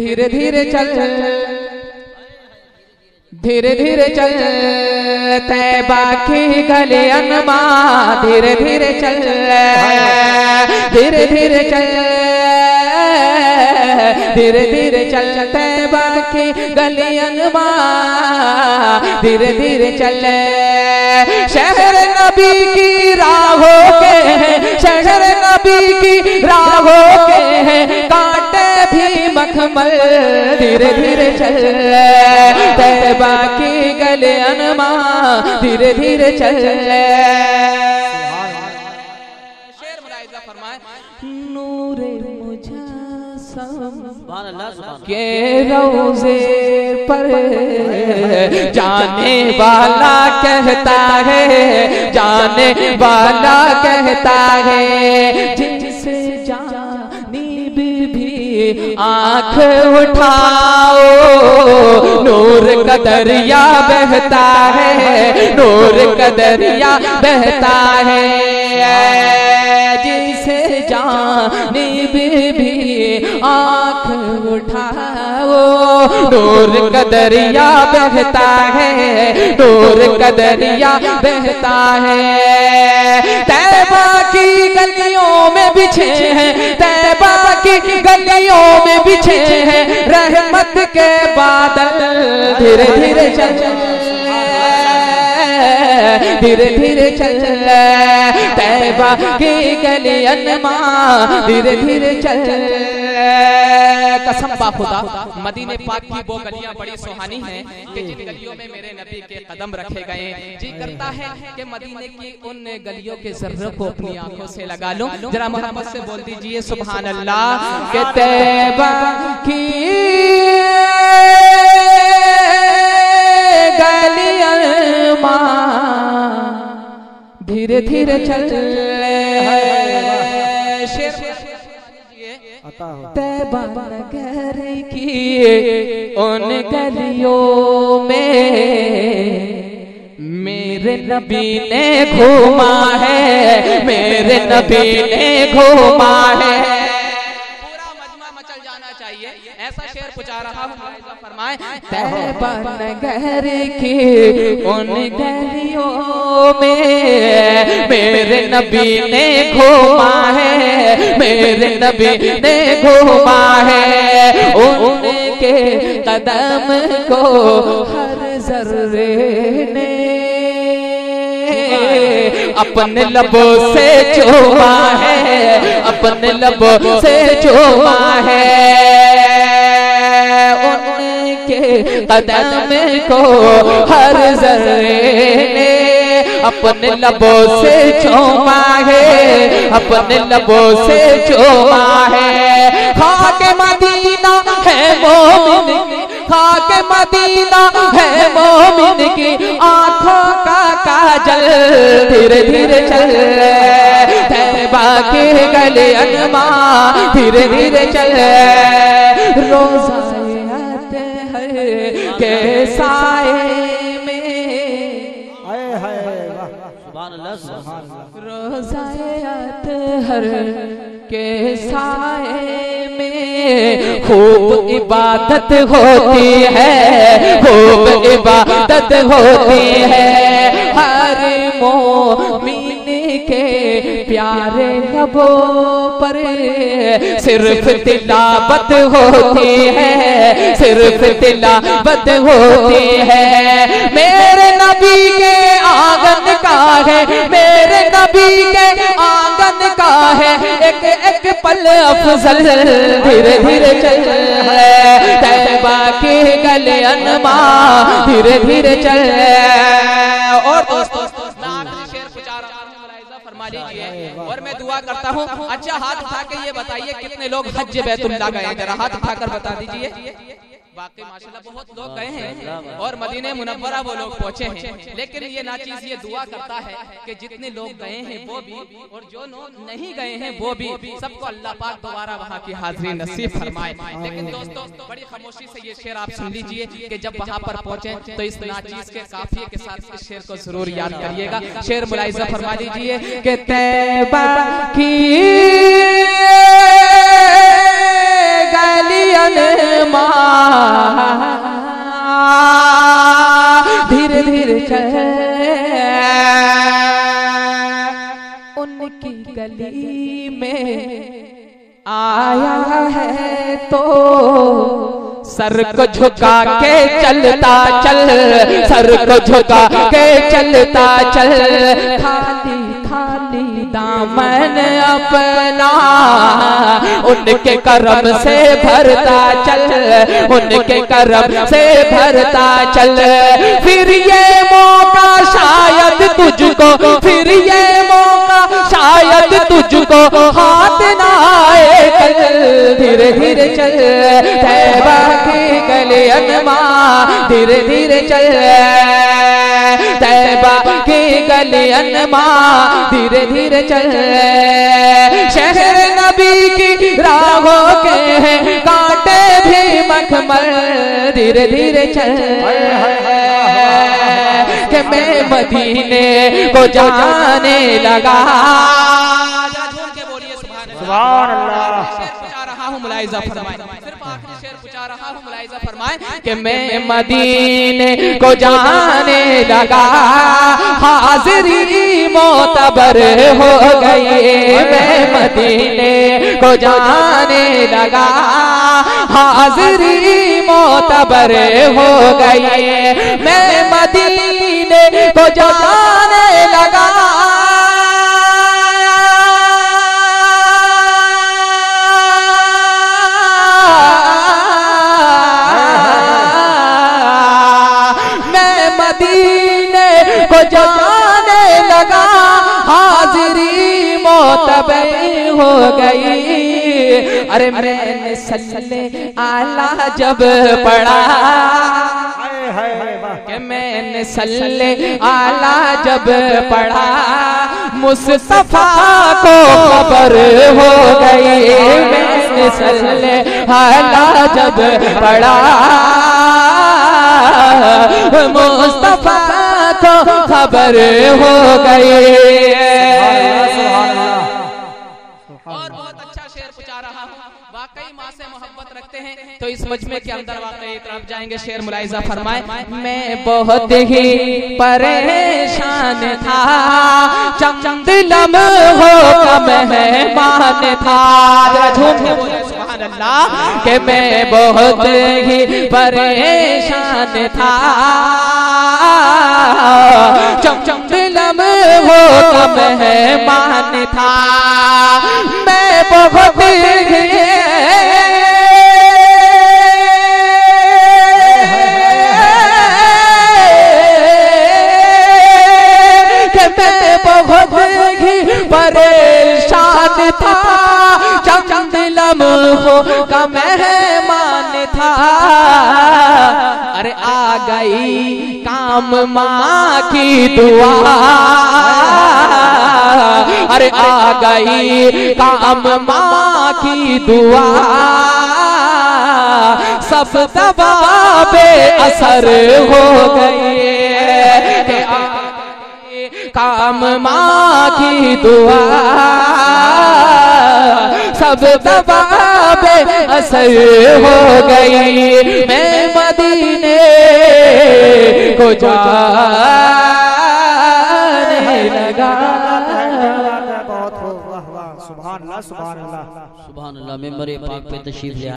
धीरे धीरे चल, धीरे धीरे चल तैबा की गलियन मां, धीरे धीरे चल, धीरे धीरे चल, धीरे धीरे चल तैबा की गलियन मां, धीरे धीरे चल। शहर नबी की राहों के हैं, शहर नबी की राहों के हैं, कांटे भी मखमल, धीरे धीरे चल तैबा की गलियन मां, धीरे धीरे चल। शेर मुलाहिजा फरमाए, नूरे के रोज़े पर जाने वाला कहता है, जाने वाला कहता है, जिनसे जानीब भी आँख उठाओ, नूर का दरिया बहता है, नूर का दरिया बहता है, जिनसे जानीब भी आँख उठाओ, नूर का दरिया बहता है, नूर का दरिया बहता है। तैबा की गलियों में बिछे हैं, तैबा की गलियों में बिछे हैं रहमत के बादल, धीरे धीरे चल, धीरे धीरे चल तैबा की गलियन मां, धीरे धीरे चल। कसम बाखुदा मदीने पाक की वो गलियां बड़ी सुहानी हैं कि जिन गलियों में मेरे नबी के कदम रखे गए। जी करता है कि मदीने की उन गलियों के ज़र्रों को अपनी आंखों से लगा लूं। जरा मोहब्बत से बोल दीजिए सुभान अल्लाह। के तैबा की गलियां मां, धीरे धीरे चल। तैबा नगर की उन गलियों में मेरे नबी ने घूमा है, मेरे नबी ने घूमा है। पूरा मजमा मचल जाना चाहिए, ऐसा शेर पुचा रहा हूँ। फरमाए तैबा नगर की उन गलियों में मेरे नबी ने घूमा है, मेरे नबी ने घूमा है। उनके कदम को हर जर्रे ने अपने लबों से चूमा है, अपने लबों से चूमा है। उनके कदम को हर जर्रे ने अपने लबों से चूमा है, अपने लबों से चूमा है। खाके मदीना है मोमिन, खाके मदीना है मोमिन की आंखों का काजल, धीरे धीरे चल तैबा के गलियन मां, धीरे धीरे चल। रोज़ाए अतहर के साए रोज़ाए अतहर के साए में खूब इबादत होती है, खूब इबादत होती है। हर मोमिन के प्यारे लबों पर सिर्फ तिलावत होती है, सिर्फ तिलावत होती है। मेरे नबी के आंगन का है, मेरे नबी के आंगन का है एक एक पल अफजल, धीरे धीरे चल तैबा के गलियन मां, धीरे धीरे चल। और दोस्तों शेर पुचा रहा हूं, फरमा लीजिए और मैं दुआ करता हूं। अच्छा हाथ उठा के ये बताइए कितने लोग हज बैतुल्लाह गए, जरा हाथ उठाकर बता दीजिए। वाकई माशाल्लाह बहुत लोग गए हैं और मदीने मुनव्वरा वो लोग पहुंचे हैं। लेकिन ये नाचीज ये दुआ करता है कि जितने लोग गए हैं वो भी और जो लोग नहीं गए हैं वो भी, सबको अल्लाह पाक दोबारा वहाँ की हाजिरी नसीब फरमाए। लेकिन दोस्तों बड़ी खामोशी से ये शेर आप सुन लीजिए कि जब वहाँ पर पहुंचे तो इस नाचीज के काफिये के साथ इस शेर को जरूर याद करिएगा। शेर मुलाहिजा फरमा लीजिए कि तैबा की गली अनमा धीरे धीरे चल। उनकी गली में आया है तो सर को झुका के चलता चल, सर को झुका के चलता चल। खाली खाली दामन अपना उनके करम से भरता चल, उनके करम से भरता चल। फिर ये मौका शायद तुझको, फिर ये मौका शायद तुझको हाथ ना आए कल। धीरे धीरे चल तैबा की गलियन माँ, धीरे धीरे चल तैबा की गलियन माँ, धीरे धीरे चल। शहर नबी की राहों के हैं कांटे भी मखमल, धीरे धीरे चल। कि मैं मदीने को जाने लगा। सुभान अल्लाह। मुलाइजा फरमाए, सिर्फ आखिरी शेर पूछा रहा हूँ, मुलाइजा फरमाए कि मैं मदीने को जाने लगा, हाज़िरी मोतबर हो गई। मैं मदीने को जाने लगा, हाज़िरी मोतबर हो गई। मैं मदीने को जाने लगा, को जाने लगा, हाज़िरी मोतबर हो गई। अरे मैंने सल्ले आला जब पढ़ा, कि मैंने सल्ले आला जब पढ़ा, मुस्तफा को खबर हो गई। मैंने सल्ले आला जब पढ़ा, मुस्तफा को खबर हो गई। और बहुत अच्छा शेर पूछा रहा हूँ, वाकई माँ से मोहब्बत रखते हैं तो इस मजमे के अंदर वाकई तरफ जाएंगे। शेर मुलाइजा फरमाए, मैं बहुत ही परेशान था, चंद लम्हों का मेहमान था। झूम के बोले सुभान अल्लाह। कि मैं बहुत ही परेशान था, चंद लम्हों का मेहमान था। मैं बहुत ही परेशान था, चंद लम्हों का मेहमान था। अरे आ गई काम माँ की दुआ, अरे आ गई काम माँ की दुआ। सब दवा बेअसर हो गई, काम माँ की दुआ। सब दवा बेअसर हो गई। मैं मदीने को जाने लगा। बहुत हो, वाह वाह, सुभान अल्लाह, सुभान अल्लाह, सुभान अल्लाह। मेंबर पाक पे तशरीफ ले